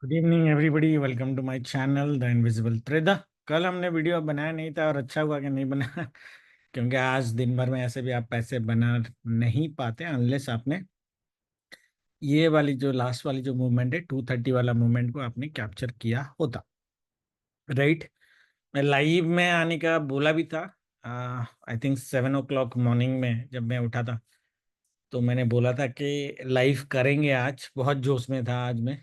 Good evening everybody, welcome to my channel the invisible trader. कल हमने video बनाया नहीं था और अच्छा हुआ कि नहीं बनाया क्योंकि आज दिन भर में ऐसे भी आप पैसे बना नहीं पाते अनलेस आपने ये वाली जो लास्ट वाली जो मूवमेंट है 230 वाला मूवमेंट को आपने कैप्चर किया होता। राइट। मैं लाइव में आने का बोला भी था। आई थिंक 7 o'clock मॉर्निंग में जब मैं उठा था तो मैंने बोला था कि लाइव करेंगे आज। बहुत जोश में था आज मैं,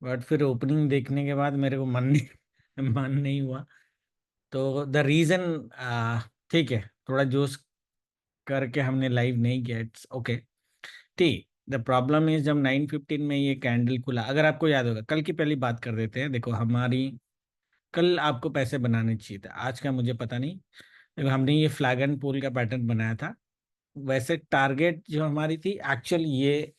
बट फिर ओपनिंग देखने के बाद मेरे को मन नहीं मन नहीं हुआ। तो द रीजन, ठीक है, थोड़ा जोश करके हमने लाइव नहीं किया। It's okay. ठीक। द प्रॉब्लम इज जब 9:15 में ये कैंडल खुला, अगर आपको याद होगा, कल की पहली बात कर देते हैं। देखो हमारी कल आपको पैसे बनाने चाहिए थे, आज का मुझे पता नहीं। देखो हमने ये फ्लैग एंड पूल का पैटर्न बनाया था। वैसे टारगेट जो हमारी थी एक्चुअल ये,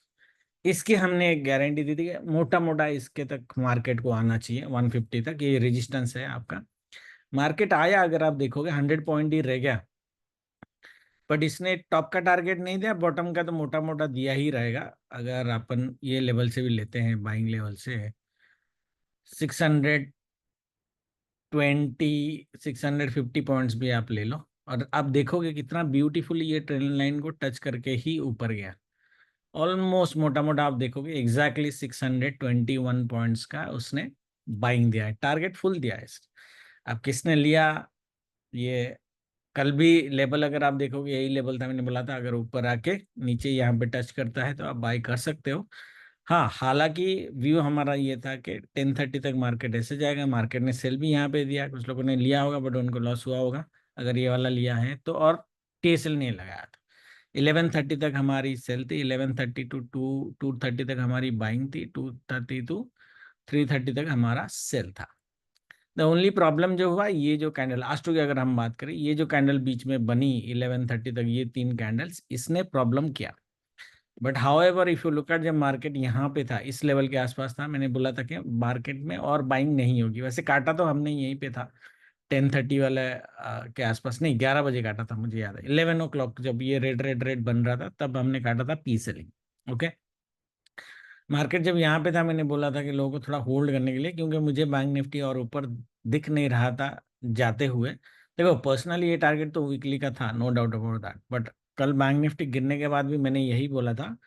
इसकी हमने एक गारंटी दी थी कि मोटा मोटा इसके तक मार्केट को आना चाहिए 150 तक। ये रेजिस्टेंस है आपका। मार्केट आया, अगर आप देखोगे 100 पॉइंट ही रह गया, बट इसने टॉप का टारगेट नहीं दिया, बॉटम का तो मोटा मोटा दिया ही रहेगा। अगर अपन ये लेवल से भी लेते हैं, बाइंग लेवल से 620 650 पॉइंट्स भी आप ले लो, और आप देखोगे कितना ब्यूटीफुली ये ट्रेंड लाइन को टच करके ही ऊपर गया। ऑलमोस्ट मोटा मोटा आप देखोगे एग्जैक्टली 621 पॉइंट्स का उसने बाइंग दिया है, टारगेट फुल दिया है। अब किसने लिया ये, कल भी लेवल अगर आप देखोगे यही लेवल था, मैंने बोला था अगर ऊपर आके नीचे यहाँ पे टच करता है तो आप बाई कर सकते हो। हाँ, हालांकि व्यू हमारा ये था कि 10:30 तक मार्केट ऐसे जाएगा। मार्केट ने सेल भी यहाँ पे दिया, कुछ लोगों ने लिया होगा बट उनको लॉस हुआ होगा अगर ये वाला लिया है तो। और टीएसएल नहीं लगाया था। 11:30 तक हमारी सेल थी, 11:30 टू 2:30 तक हमारी बाइंग थी, 2:30 टू 3:30 तक हमारा सेल था। द ओनली प्रॉब्लम जो हुआ, ये जो कैंडल आज की अगर हम बात करें, ये जो कैंडल बीच में बनी 11:30 तक, ये तीन कैंडल्स इसने प्रॉब्लम किया। But how ever if you look at, जब मार्केट यहाँ पे था, इस लेवल के आसपास था, मैंने बोला था कि मार्केट में और बाइंग नहीं होगी। वैसे काटा तो हमने यहीं पे था 10:30 वाला के आसपास, नहीं 11 बजे काटा था, मुझे याद है 11 o'clock जब ये रेड रेड रेड बन रहा था तब हमने काटा था पी सेलिंग। ओके। मार्केट जब यहाँ पे था मैंने बोला था कि लोगों को थोड़ा होल्ड करने के लिए, क्योंकि मुझे बैंक निफ्टी और ऊपर दिख नहीं रहा था जाते हुए। देखो पर्सनली ये टारगेट तो वीकली का था, no doubt about that, but कल बैंक निफ्टी गिरने के बाद भी मैंने यही बोला था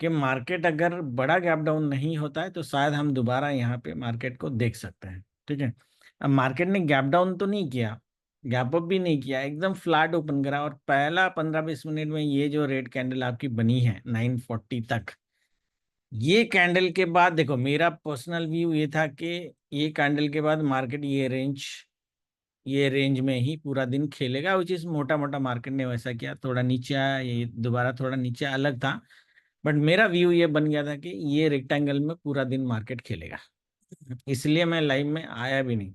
कि मार्केट अगर बड़ा गैप डाउन नहीं होता है तो शायद हम दोबारा यहाँ पे मार्केट को देख सकते हैं। ठीक है। अब मार्केट ने गैप डाउन तो नहीं किया, गैप अप भी नहीं किया, एकदम फ्लैट ओपन करा, और पहला 15-20 मिनट में ये जो रेड कैंडल आपकी बनी है 940 तक, ये कैंडल के बाद देखो मेरा पर्सनल व्यू ये था कि ये कैंडल के बाद मार्केट ये रेंज में ही पूरा दिन खेलेगा, विच इज मोटा मोटा मार्केट ने वैसा किया, थोड़ा नीचे आया, ये दोबारा थोड़ा नीचे अलग था। बट मेरा व्यू ये बन गया था कि ये रेक्टेंगल में पूरा दिन मार्केट खेलेगा, इसलिए मैं लाइव में आया भी नहीं।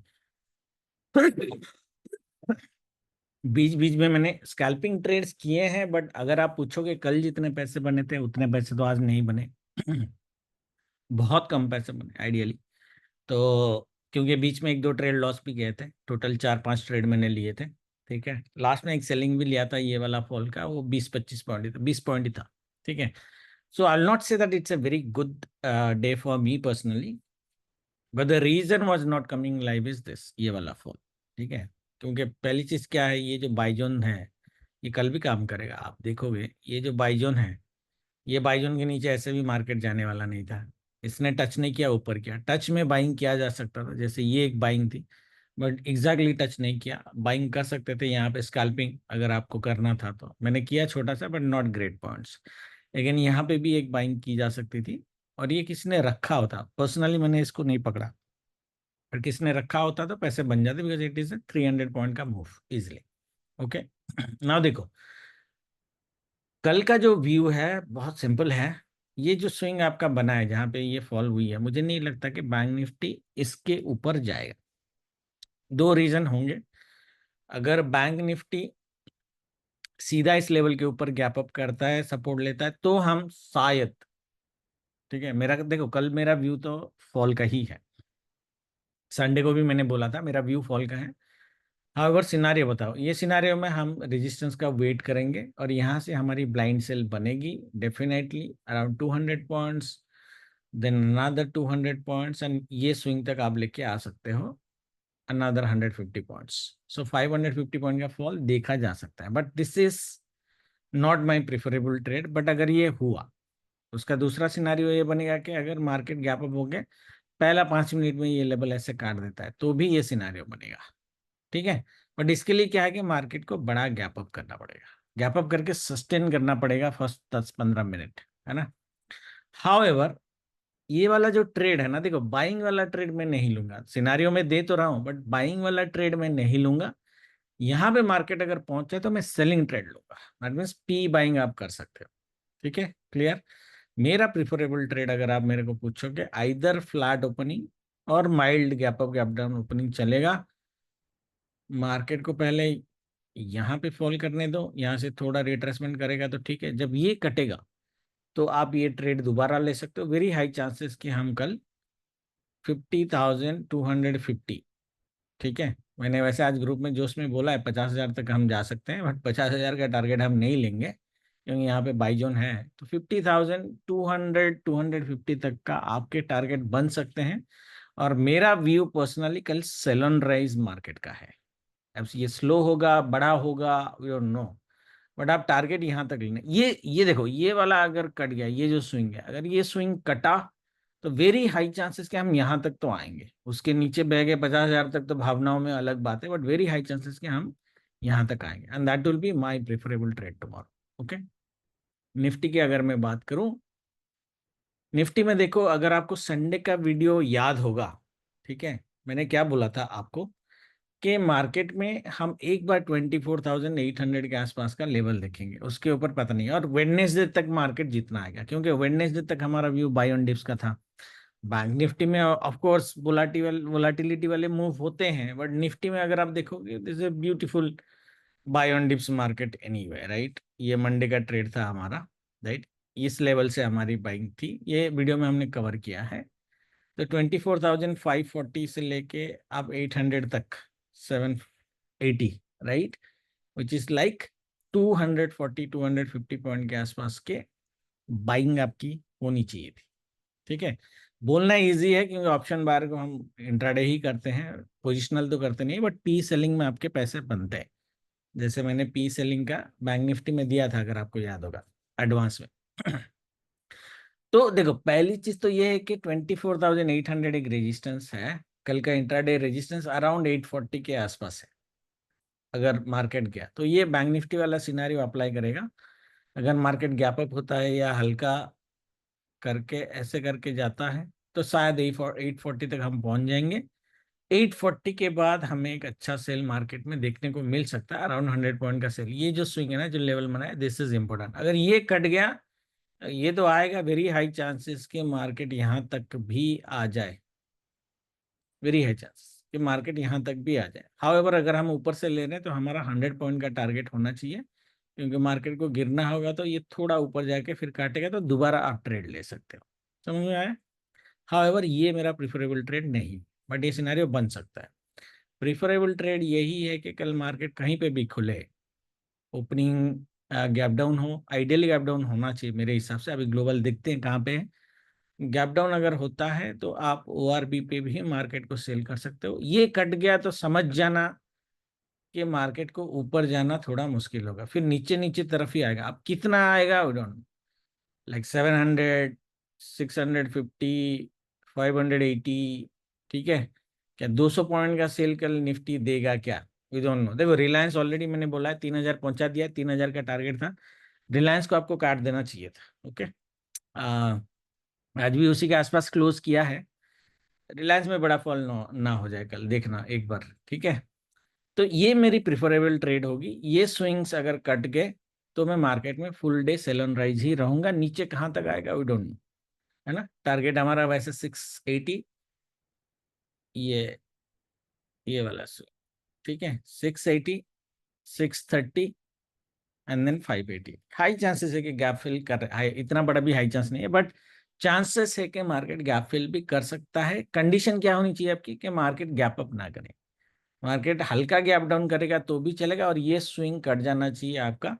बीच बीच में मैंने स्कैल्पिंग ट्रेड्स किए हैं, बट अगर आप पूछोगे कल जितने पैसे बने थे उतने पैसे तो आज नहीं बने। बहुत कम पैसे बने आइडियली तो, क्योंकि बीच में एक दो ट्रेड लॉस भी गए थे, टोटल 4-5 ट्रेड मैंने लिए थे। ठीक है। लास्ट में एक सेलिंग भी लिया था ये वाला फॉल का, वो 20-25 पॉइंट ही था, 20 पॉइंट ही था। ठीक है। So I will not say that it's a very good day for me personally, but the reason was not coming live is this, ये वाला फॉल। ठीक है। क्योंकि पहली चीज क्या है, ये जो बाइजोन है ये कल भी काम करेगा, आप देखोगे ये जो बाइजोन है, ये बाइजोन के नीचे ऐसे भी मार्केट जाने वाला नहीं था। इसने टच नहीं किया, ऊपर किया, टच में बाइंग किया जा सकता था, जैसे ये एक बाइंग थी, बट एग्जैक्टली टच नहीं किया। बाइंग कर सकते थे यहाँ पे, स्कैल्पिंग अगर आपको करना था तो मैंने किया छोटा सा, बट नॉट ग्रेट पॉइंट्स। लेकिन यहाँ पे भी एक बाइंग की जा सकती थी, और ये किसने रखा होता, पर्सनली मैंने इसको नहीं पकड़ा, पर किसने रखा होता तो पैसे बन जाते, बिकॉज इट इज 300 पॉइंट का मूव इजिली। ओके। नाउ देखो कल का जो व्यू है बहुत सिंपल है। ये जो स्विंग आपका बना है जहां पे ये फॉल हुई है, मुझे नहीं लगता कि बैंक निफ्टी इसके ऊपर जाएगा। दो रीजन होंगे। अगर बैंक निफ्टी सीधा इस लेवल के ऊपर गैप अप करता है, सपोर्ट लेता है, तो हम शायद, ठीक है, मेरा देखो कल मेरा व्यू तो फॉल का ही है, संडे को भी मैंने बोला था मेरा व्यू फॉल का है। हाउएवर सिनारियो बताओ, ये सिनारियो में हम रेजिस्टेंस का वेट करेंगे और यहाँ से हमारी ब्लाइंड सेल बनेगी definitely around 200 points, then another 200 points, and ये स्विंग तक आप लेके आ सकते हो अनदर 150 पॉइंट्स। सो 550 पॉइंट का फॉल देखा जा सकता है, but this is not my preferable trade. But अगर ये हुआ, उसका दूसरा सिनारियो ये बनेगा कि अगर मार्केट गैप अप हो गया, पहला 5 मिनट में ये लेवल ऐसे काट देता है, तो भी ये सिनारियो बनेगा। ठीक है, बट इसके लिए क्या है कि मार्केट को बड़ा गैप अप करना पड़ेगा, गैप अप करके सस्टेन करना पड़ेगा फर्स्ट 10-15 मिनट, है ना। हाउएवर ये वाला जो ट्रेड है ना, देखो बाइंग वाला ट्रेड मैं नहीं लूंगा, सिनारियो में दे तो रहा हूं, बट बाइंग वाला ट्रेड मैं नहीं लूंगा। यहाँ पे मार्केट अगर पहुंचे तो मैं सेलिंग ट्रेड लूंगा, दैट मीन्स पी बाइंग आप कर सकते हो। ठीक है, क्लियर। मेरा प्रिफरेबल ट्रेड अगर आप मेरे को पूछोगे, आइदर फ्लैट ओपनिंग और mild gap up gap down opening चलेगा। मार्केट को पहले यहाँ पे फॉल करने दो, यहाँ से थोड़ा रिट्रेसमेंट करेगा तो ठीक है, जब ये कटेगा तो आप ये ट्रेड दोबारा ले सकते हो। वेरी हाई चांसेस कि हम कल 50,250, ठीक है, मैंने वैसे आज ग्रुप में जोश में बोला है 50,000 तक हम जा सकते हैं, बट 50,000 का टारगेट हम नहीं लेंगे क्योंकि यहाँ पे बाई जोन है। तो 50,200-250 तक का आपके टारगेट बन सकते हैं। और मेरा व्यू पर्सनली कल सेलन राइज मार्केट का है। अब ये स्लो होगा बड़ा होगा, वी डोंट नो, बट आप टारगेट यहाँ तक लेना। ये देखो, ये वाला अगर कट गया, ये जो स्विंग है, अगर ये स्विंग कटा तो वेरी हाई चांसेस कि हम यहाँ तक तो आएंगे। उसके नीचे बह गए 50,000 तक तो भावनाओं में अलग बात है, बट वेरी हाई चांसेस कि हम यहाँ तक आएंगे, and that will be my preferable trade tomorrow. Okay, Nifty की अगर मैं बात करूं, निफ्टी में देखो, अगर आपको संडे का वीडियो याद होगा, ठीक है, मैंने क्या बोला था आपको कि मार्केट में हम एक बार 24,800 के आसपास का लेवल देखेंगे, उसके ऊपर पता नहीं। और वेडनेसडे तक मार्केट जितना आएगा, क्योंकि वेडनेसडे तक हमारा व्यू बाय ऑन डिप्स का था। बैंक निफ्टी में ऑफ कोर्स वोलाटिलिटी वाले मूव होते हैं, बट निफ्टी में अगर आप देखोगे, this is beautiful buy on dips market anyway, right. ये मंडे का ट्रेड था हमारा, राइट। इस लेवल से हमारी बाइंग थी, ये वीडियो में हमने कवर किया है। तो 24,540 से लेके आप 800 तक, 780, right, which is like 240-250 point के आसपास के बाइंग आपकी होनी चाहिए थी। ठीक है, बोलना इजी है क्योंकि ऑप्शन बार को हम इंट्राडे ही करते हैं, पोजिशनल तो करते नहीं, बट पी सेलिंग में आपके पैसे बनते हैं। जैसे मैंने पी सेलिंग का बैंक निफ्टी में दिया था, अगर आपको याद होगा, एडवांस में। तो देखो, पहली चीज तो ये है कि 24,800 एक रेजिस्टेंस है, कल का इंट्राडे रेजिस्टेंस अराउंड 840 के आसपास है। अगर मार्केट गया तो ये बैंक निफ्टी वाला सिनारियो अप्लाई करेगा। अगर मार्केट गैप अप होता है या हल्का करके ऐसे करके जाता है, तो शायद 840 तक हम पहुंच जाएंगे। 840 के बाद हमें एक अच्छा सेल मार्केट में देखने को मिल सकता है, अराउंड 100 पॉइंट का सेल। ये जो स्विंग है ना, जो लेवल बना है, दिस इज इंपॉर्टेंट। अगर ये कट गया, ये तो आएगा, वेरी हाई चांसेस कि मार्केट यहाँ तक भी आ जाए, वेरी हाई चांसेस कि मार्केट यहाँ तक भी आ जाए। हाउएवर अगर हम ऊपर से ले रहे हैं तो हमारा 100 पॉइंट का टारगेट होना चाहिए, क्योंकि मार्केट को गिरना होगा तो ये थोड़ा ऊपर जाके फिर काटेगा, तो दोबारा आप ट्रेड ले सकते हो। समझ में आया। हाउएवर ये मेरा प्रिफरेबल ट्रेड नहीं, बट ये सिनेरियो बन सकता है। प्रिफरेबल ट्रेड यही है कि कल मार्केट कहीं पे भी खुले, ओपनिंग गैप डाउन हो, आइडियली गैप डाउन होना चाहिए मेरे हिसाब से। अभी ग्लोबल देखते हैं कहाँ पे है। गैप डाउन अगर होता है तो आप ओआरबी पे भी मार्केट को सेल कर सकते हो। ये कट गया तो समझ जाना कि मार्केट को ऊपर जाना थोड़ा मुश्किल होगा, फिर नीचे नीचे तरफ ही आएगा। अब कितना आएगा, वी डोंट, लाइक 700, 650, 580, ठीक है। क्या 200 पॉइंट का सेल कल निफ्टी देगा क्या, वी डोंट नो। देखो, रिलायंस ऑलरेडी मैंने बोला है 3,000 पहुंचा दिया, 3,000 का टारगेट था। रिलायंस को आपको काट देना चाहिए था। ओके, आज भी उसी के आसपास क्लोज किया है। रिलायंस में बड़ा फॉल ना हो जाए कल, देखना एक बार, ठीक है। तो ये मेरी प्रिफरेबल ट्रेड होगी। ये स्विंग्स अगर कट गए तो मैं मार्केट में full day sell on rise ही रहूंगा। नीचे कहाँ तक आएगा वी डोंट नो, है ना। टारगेट हमारा वैसे 680, ये वाला स्विंग, ठीक है, 680, 630, एंड देन 580। हाई चांसेस है कि गैप फिल कर रहा है, इतना बड़ा भी हाई चांस नहीं है, बट चांसेस है कि मार्केट गैप फिल भी कर सकता है। कंडीशन क्या होनी चाहिए आपकी कि मार्केट गैप अप ना करे, मार्केट हल्का गैप डाउन करेगा तो भी चलेगा, और ये स्विंग कट जाना चाहिए आपका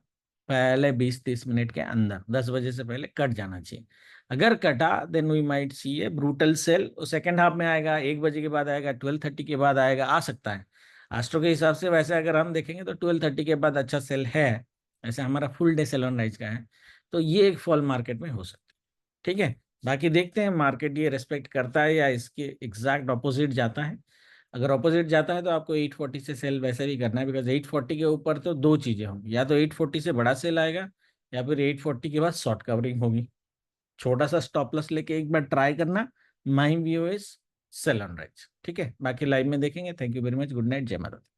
पहले 20-30 मिनट के अंदर, 10 बजे से पहले कट जाना चाहिए। अगर कटा then we might see a brutal sell, second half में आएगा, 1 बजे के बाद आएगा, 12:30 के बाद आएगा, आ सकता है एस्ट्रो के हिसाब से। वैसे अगर हम देखेंगे तो 12:30 के बाद अच्छा सेल है, ऐसे हमारा full day sell on rise का है, तो ये एक फॉल मार्केट में हो सकता है। ठीक है, बाकी देखते हैं मार्केट ये रेस्पेक्ट करता है या इसके एग्जैक्ट ऑपोजिट जाता है। अगर ऑपोजिट जाता है तो आपको 840 से सेल वैसे भी करना है, बिकॉज 840 के ऊपर तो दो चीजें होंगी, या तो 840 से बड़ा सेल आएगा, या फिर 840 के बाद शॉर्ट कवरिंग होगी। छोटा सा स्टॉप लॉस लेके एक बार ट्राई करना। My view is sell on rise. ठीक है, बाकी लाइव में देखेंगे। Thank you very much, good night, जय माता दी।